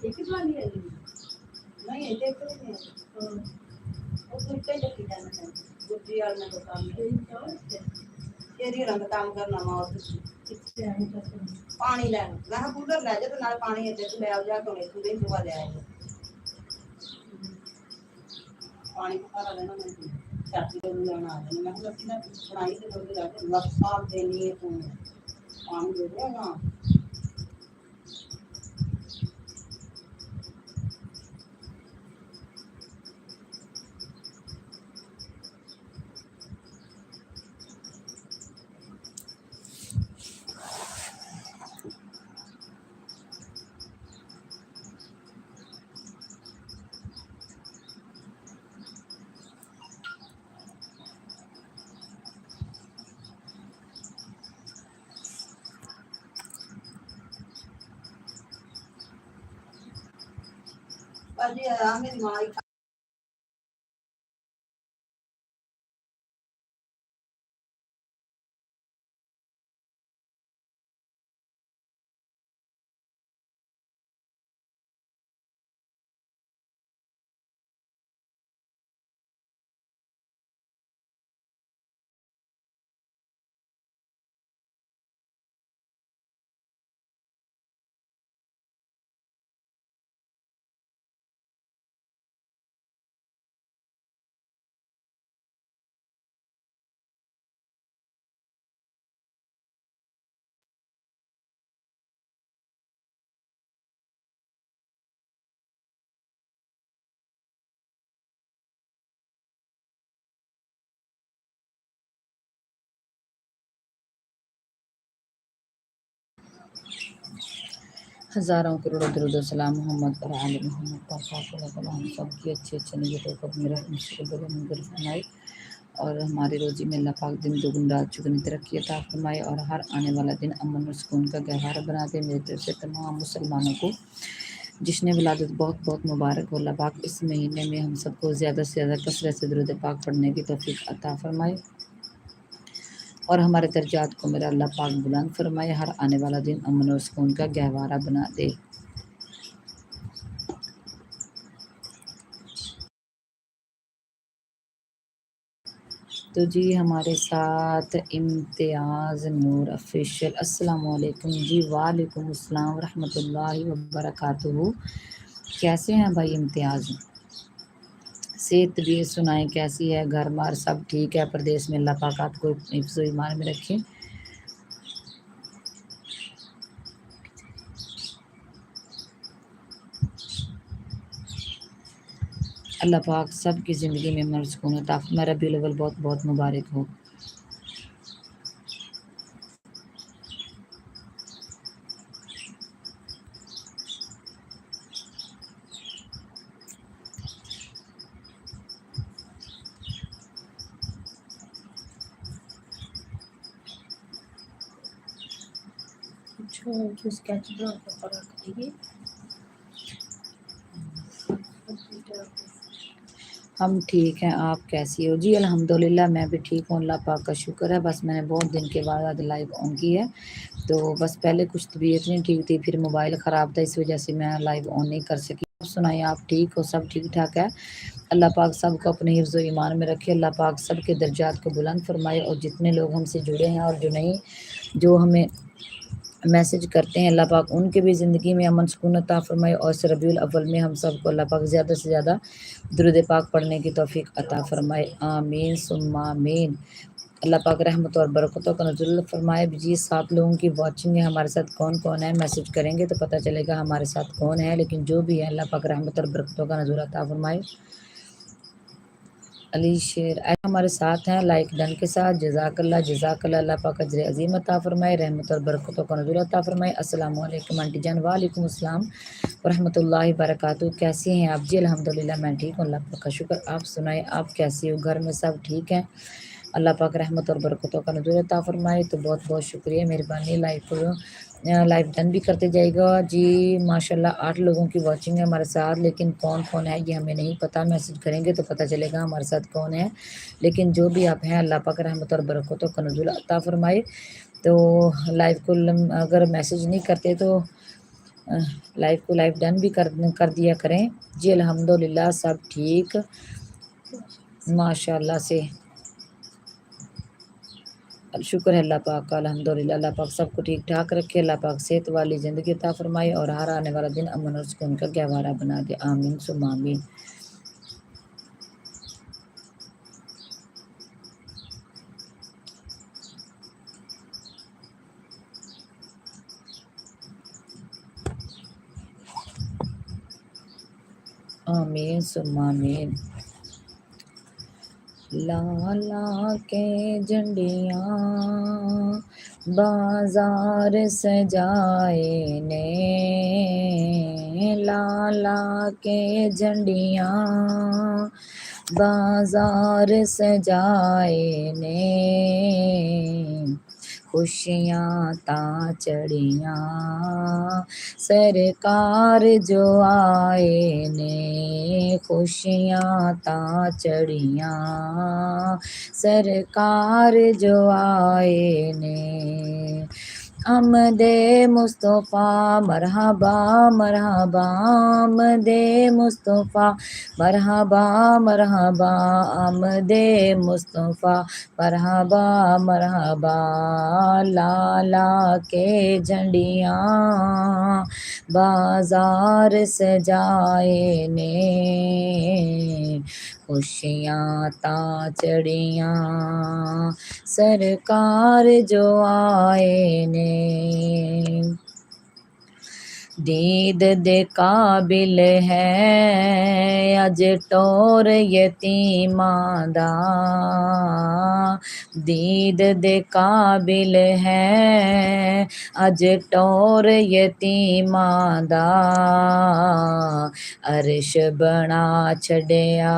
एक ही वाली है नहीं है देख रहे हैं वो सुनते लगी जाना गुड्डी और मैं दुकान में तेरी रंग काम करना मार पानी ले मैं कूलर ले जा तो नाल पानी है तू ले आ जा तो तू दे दुआ ले आए पानी सारा लेना मैं चाची को लेना आ जाना मैं लस्सी ना बनाई तो दूध लगा लस्सा देनी है तू पानी दे देगा अजी मेरी माँ हज़ारों करोड़ों दरूद सलाम मोहम्मद पर आले मोहम्मद पर हम सबकी अच्छे अच्छे नियतों को मेरा मंजूर फरमाए और हमारी रोज़ी में अल्लाह पाक दिन दोगुनी रात चुगनी तरक्की अता फरमाए और हर आने वाला दिन अमन और सुकून का गहवारा बना दे। मेरी तरफ से तमाम मुसलमानों को जिसने विलादत बहुत बहुत मुबारक हो। अल्लाह पाक इस महीने में हम सबको ज़्यादा से ज़्यादा कसरत से दुरूद पाक पढ़ने की तौफीक अता फरमाए और हमारे दर्जात को मेरा अल्लाह पाक बुलंद फरमाए। हर आने वाला दिन अमन और सुकून का गहवारा बना दे। तो जी हमारे साथ इम्तियाज़ नूर ऑफिशियल अस्सलाम वालेकुम जी। वालेकुम अस्सलाम रहमतुल्लाहि व बरकातुहू। कैसे हैं भाई इम्तियाज़? सेहत भी सुनाएं कैसी है? घर बार सब ठीक है? प्रदेश में अल्लाह पाक आपको हिफ्ज़ व ईमान में रखे। अल्लाह पाक सब की ज़िंदगी में अमन सुकून अता फरमाए। रबीउल अव्वल बहुत बहुत मुबारक हो। हम ठीक हैं, आप कैसी हो? जी अल्हम्दुलिल्लाह मैं भी ठीक हूँ, अल्लाह पाक का शुक्र है। बस मैंने बहुत दिन के बाद आज लाइव ऑन की है, तो बस पहले कुछ तबीयत नहीं ठीक थी, फिर मोबाइल ख़राब था, इस वजह से मैं लाइव ऑन नहीं कर सकी। आप सुनाइए, आप ठीक हो? सब ठीक ठाक है? अल्लाह पाक सबको अपने हिफ्ज़ व ईमान में रखे। अल्लाह पाक सबके दर्जात को बुलंद फरमाए और जितने लोग हमसे जुड़े हैं और जो नहीं, जो हमें मैसेज करते हैं, अल्लाह पाक उनके भी ज़िंदगी में अमन सुकून अता फरमाए और इस रबीउल अव्वल में हम सबको अल्लाह पाक ज़्यादा से ज़्यादा दुरूद पाक पढ़ने की तौफीक अता फरमाए। आमीन सुम्मा आमीन। अल्लाह पाक रहमत और बरकतों का नुज़ुल फरमाए। जी 7 लोगों की वॉचिंग है, हमारे साथ कौन कौन है मैसेज करेंगे तो पता चलेगा हमारे साथ कौन है, लेकिन जो भी है अल्लाह पाक रहमत और बरकतों का नुज़ुल अता फरमाए। अली शेर हमारे साथ हैं लाइक डन के साथ। जज़ाकल्लाह अल्लाह पाक अजर अजीम अता फरमाए, रहमत और बरकतों का नुज़ुल अता फरमाए। अस्सलाम वालेकुम आंटी जान। वालेकुम अस्सलाम रहमतुल्लाहि बरकातुहू। कैसी हैं आप? जी अल्हम्दुलिल्लाह मैं ठीक हूँ, अल्लाह पाक का शुक्र। आप सुनाएं, आप कैसी हो? घर में सब ठीक हैं? अल्लाह पाक रहमत और बरकतों का नुज़ुल अता फरमाए। तो बहुत बहुत शुक्रिया, मेहरबानी। लाइव डन भी करते जाएगा जी। माशाल्लाह 8 लोगों की वॉचिंग है हमारे साथ, लेकिन कौन कौन है ये हमें नहीं पता। मैसेज करेंगे तो पता चलेगा हमारे साथ कौन है, लेकिन जो भी आप हैं अल्लाह पाक रहमत और बरकतों का नुज़ुल अता फरमाए। तो लाइव को अगर मैसेज नहीं करते तो लाइव को लाइव डन भी कर दिया करें जी। अल्हम्दुलिल्लाह सब ठीक माशाल्लाह से, शुक्र है अल्लाह पाक का। अल्हम्दुलिल्लाह अल्लाह पाक सबको ठीक ठाक रखे, अल्लाह पाक सेहत वाली ज़िंदगी अता फरमाए और हर आने वाला दिन अमन और सुकून का गहवारा बना दे। आमीन सुम्मा आमीन। आमीन सुम्मा आमीन। लाला के झंडियाँ बाजार सजाए ने, लाला के झंडियाँ बाजार सजाए ने, खुशियाँ ता चढ़ियाँ सरकार जो आए ने, खुशियाँ ता चढ़ियाँ सरकार जो आए ने। आमदे मुस्तफ़ा मरहबा मरहबा, आमदे मुस्तफ़ा मरहबा मरहबा, आमदे मुस्तफ़ा मरहबा मरहबा, लाला के झंडियाँ बाजार सजाए ने, खुशियाँ ता चढ़ियाँ सरकार जो आए ने। दीद दे काबिल है अज टोर यतीमां दा, दीद दे काबिल है अज टोर यतीमां दा, अरश बना छड़िया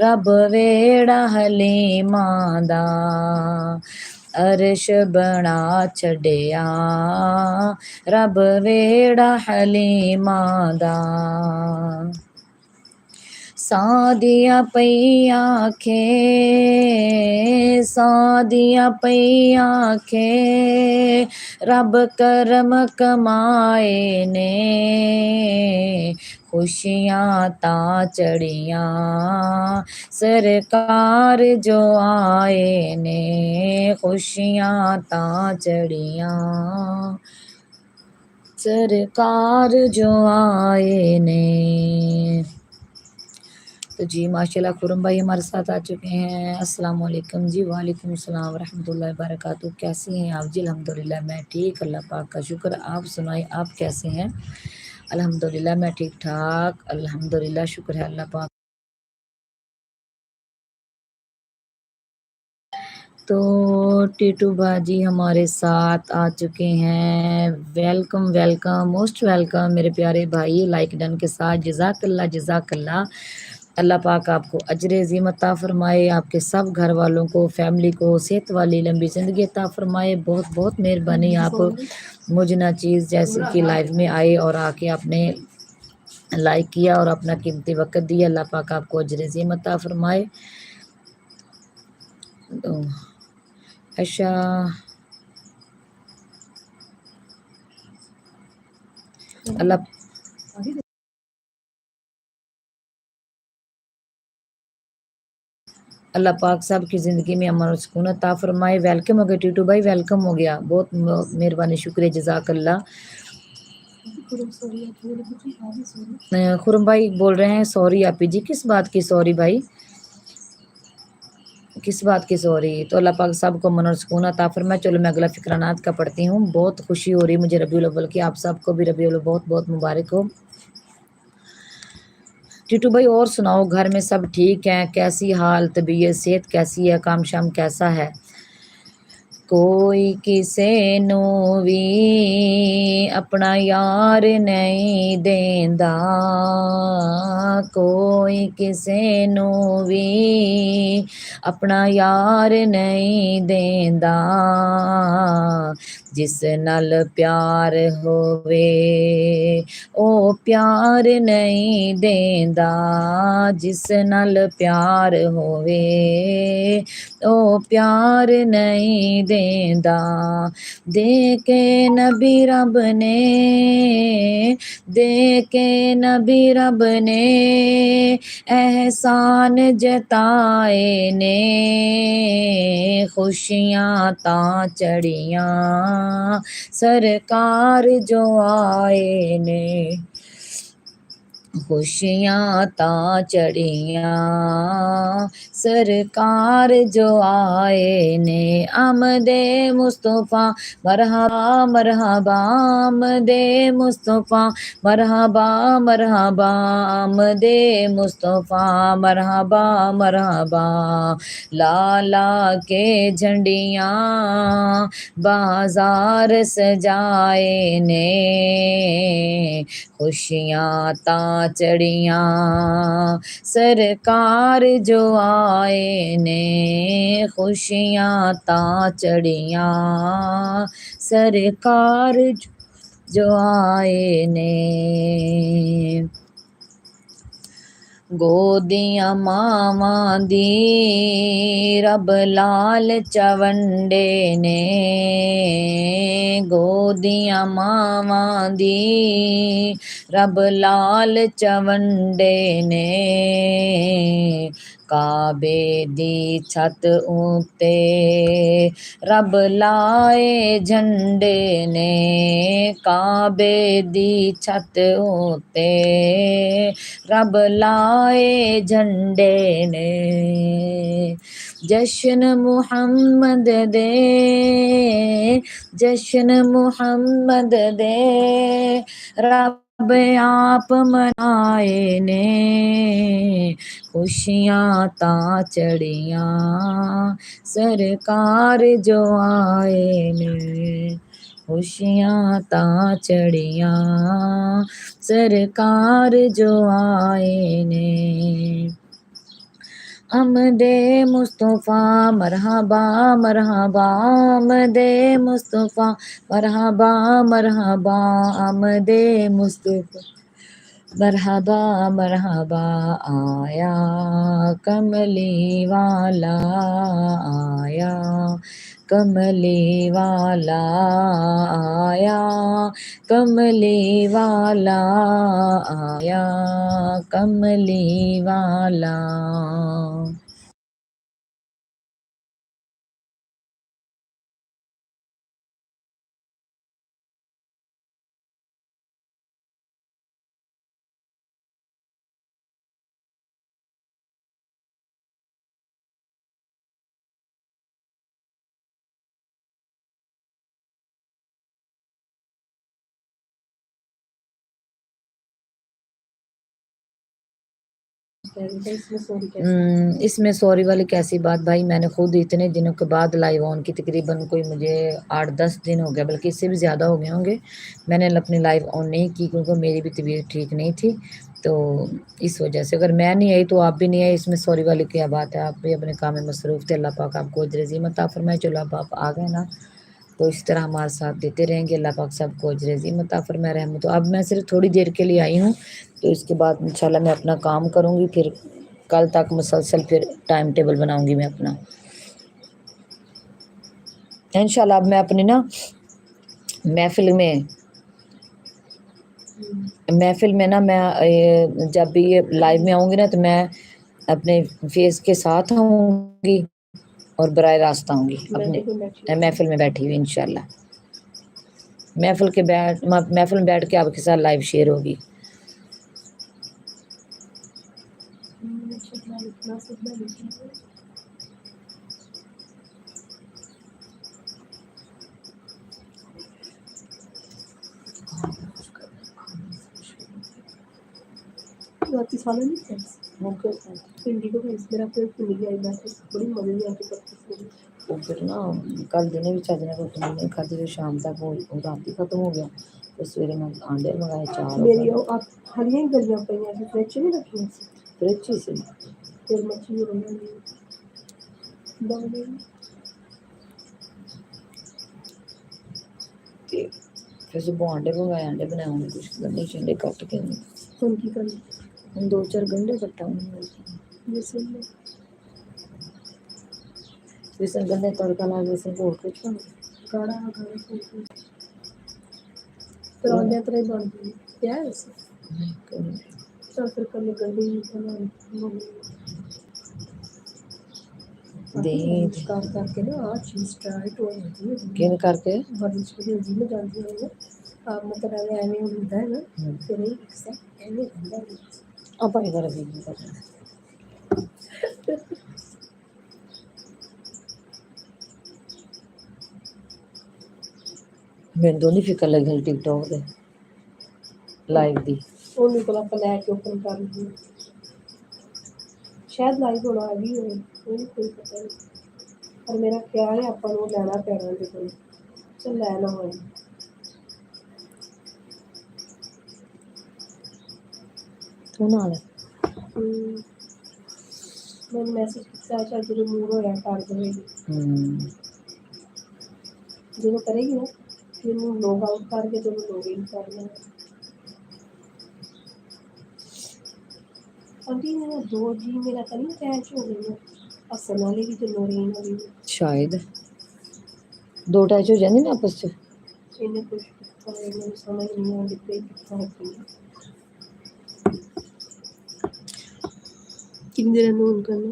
रब वेड़ा हलीमां दा, अरश बना छड़िया रब वेड़ा हलीमां दा। सादियां पईयां खे, सादियां पईयां खे रब करम कमाए ने, खुशियाँ ता चढ़ियाँ सरकार जो आए ने, खुशियाँ ता चढ़ियाँ सरकार जो आए ने। तो जी माशाल्लाह खुरम भाई हमारे साथ आ चुके हैं। अस्सलाम वालेकुम जी। वालेकुम सलाम रहमतुल्लाहि बरकातहू। कैसी हैं आप जी? अल्हम्दुलिल्लाह मैं ठीक, अल्लाह पाक का शुक्र। आप सुनाएं आप कैसे हैं? अल्हम्दुलिल्लाह मैं ठीक ठाक, अल्हम्दुलिल्लाह शुक्र है अल्लाह पाक। तो टीटू बाजी हमारे साथ आ चुके हैं। वेलकम वेलकम मोस्ट वेलकम मेरे प्यारे भाई, लाइक डन के साथ। जज़ाकल्लाह जज़ाकल्लाह। अल्लाह पाक आपको अजर अज़ीम अता फ़रमाए, आपके सब घर वालों को, फैमिली को सेहत वाली लंबी ज़िंदगी अता फ़रमाए। बहुत बहुत मेहरबानी आप मुझ ना चीज़ जैसे कि लाइव में आए और आके आपने लाइक किया और अपना कीमती वक्त दिया। अल्लाह पाक आपको अजर अज़ीम अता फ़रमाए। तो अच्छा अल्लाह अल्लाह पाक साहब की ज़िंदगी में अमन और सुकून अता फ़रमाए। वेलकम हो गया टीटू भाई, वेलकम हो गया, बहुत मेहरबानी, शुक्रिया, जज़ाकल्लाह। खुरम भाई बोल रहे हैं सॉरी आपी जी। किस बात की सॉरी भाई, किस बात की सॉरी? तो अल्लाह पाक साहब को अमन और सुकून अता फरमाए। चलो मैं अगला फ़िक्रानात का पढ़ती हूँ। बहुत खुशी हो रही है मुझे रबीउल अव्वल की, आप सबको भी रबीउल अव्वल बहुत बहुत मुबारक हो। टीटू भाई और सुनाओ, घर में सब ठीक हैं? कैसी हाल तबीयत सेहत कैसी है? काम शाम कैसा है? कोई किसे नू भी अपना यार नहीं देंदा, कोई किसे नू भी अपना यार नहीं देंदा, जिस नल प्यार होवे ओ प्यार नहीं देंदा, जिस नल प्यार होवे ओ प्यार नहीं देंदा। दा दे के नबी रब ने दे के नबी रब ने एहसान जताए ने खुशियाँ ता चढ़ियाँ सरकार जो आए ने खुशियाँ ता चढ़ियाँ सरकार जो आए ने आमदे मुस्तफ़ा मरहबा मरहबा आमदे मुस्तफ़ा मरहबा मरहबा आमदे मुस्तफ़ा मरहबा मरहबा लाला के झंडियाँ बाजार सजाए ने खुशियाँ ता चढ़ियाँ सरकार जो आए ने खुशियाँ ता चढ़ियाँ सरकार जो आए ने गोदियां मावां दी रब लाल चवंडे ने गोदियां मावां दी रब लाल चवंडे ने काबे दी छत उते रब लाए झंडे ने काबे दी छत उते रब लाए झंडे ने जश्न मुहम्मद दे जश्न मुहम्मद दे रब आप मनाए ने खुशियाँ ता चढ़ियाँ सरकार जो आए ने खुशियाँ ता चढ़ियाँ सरकार जो आए ने आमदे मुस्तफ़ा मरहबा मरहबा आमदे मुस्तफ़ा मरहबा मरहबा आमदे मुस्तफ़ा मरहबा मरहबा आया कमली वाला आया कमली वाला आया कमली वाला आया कमली वाला इसमें सॉरी वाली कैसी बात भाई मैंने खुद इतने दिनों के बाद लाइव ऑन की तकरीबन कोई मुझे 8-10 दिन हो गया बल्कि इससे भी ज़्यादा हो गए होंगे मैंने अपनी लाइव ऑन नहीं की क्योंकि मेरी भी तबीयत ठीक नहीं थी तो इस वजह से अगर मैं नहीं आई तो आप भी नहीं आए इसमें सॉरी वाली क्या बात है आप भी अपने काम में मसरूफ़ थे अल्लाह पाक आपको अजर अज़ीम अता फरमाए चलो अब आप आ गए ना तो इस तरह हमारे साथ देते रहेंगे अल्लाह पाक सबको अजर अज़ीम अता फरमाए रहमत। तो अब मैं सिर्फ थोड़ी देर के लिए आई हूँ तो इसके बाद इंशाल्लाह मैं अपना काम करूँगी फिर कल तक मुसलसल फिर टाइम टेबल बनाऊंगी मैं अपना इंशाल्लाह। अब मैं अपनी ना महफिल में ना मैं जब भी ये लाइव में आऊँगी ना तो मैं अपने फेस के साथ आऊँगी और बराह रास्त आऊँगी अपने महफिल में बैठी हुई इंशाल्लाह महफिल में बैठ के आपके साथ लाइव शेयर होगी। वापस वाला नहीं फ्रेंड्स पिंडी को फ्रेंड्स मेरा फिर पिंडी आई बात बड़ी मजे में आके पत्ती वो फिर ना कल दिन भी चज ने रोटी नहीं खाती तो शाम तक वो रात ही खत्म हो गया फिर सवेरे मैं अंडे मंगाए 4 मेरी आप हरियां गलियां पईयां सी फ्रिज नहीं रखी सी फ्रिज ही से फिर मच्छी बनाई फिर सुबह अंडे मंगाए अंडे बनाए होंगे कुछ गंडे शंडे काट के उनकी करनी हम 2-4 गंडे कटा होंगे बेसन गन्ने तड़का ला बेसन घोल के छान गाढ़ा गाढ़ा फिर आंदे तरह बन गई क्या है इसे चल फिर कल गंदी बना दे स्टार्ट करके ना आज चीज़ ट्राई तो होती है किन करके वर्जिश के जी में जानती है ना आप मतलब ऐसे ऐसे होता है ना फिर एक से ऐसे होता है अब आई कर भी कर मैं दोनों फिकर लगी टिकटॉक दे लाइव दी वो निकला पला के ओपन कर ली शायद लाइव होना अभी हो वो कोई पता नहीं पर मेरा ख्याल है अपन वो लेना पैना देखो चल लेना हो तू ना ले मैंने मैसेज किया शायद जो मूड होया कर देगी जो करेगी ना फिर वो लॉग आउट करके जो लॉग इन करना अभी मेरा 2 जी मेरा तो नहीं अटैच हो गई है असल वाली भी तो नोरीन वाली भी शायद दो अटैच हो जाते ना आपस च इन्हें कुछ मैंने समझ नहीं आ रही कितना होती है किन देर में उनका ना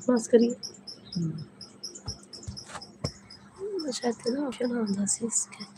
बस करिए शायद ना ऑप्शन आंदा सी स्केच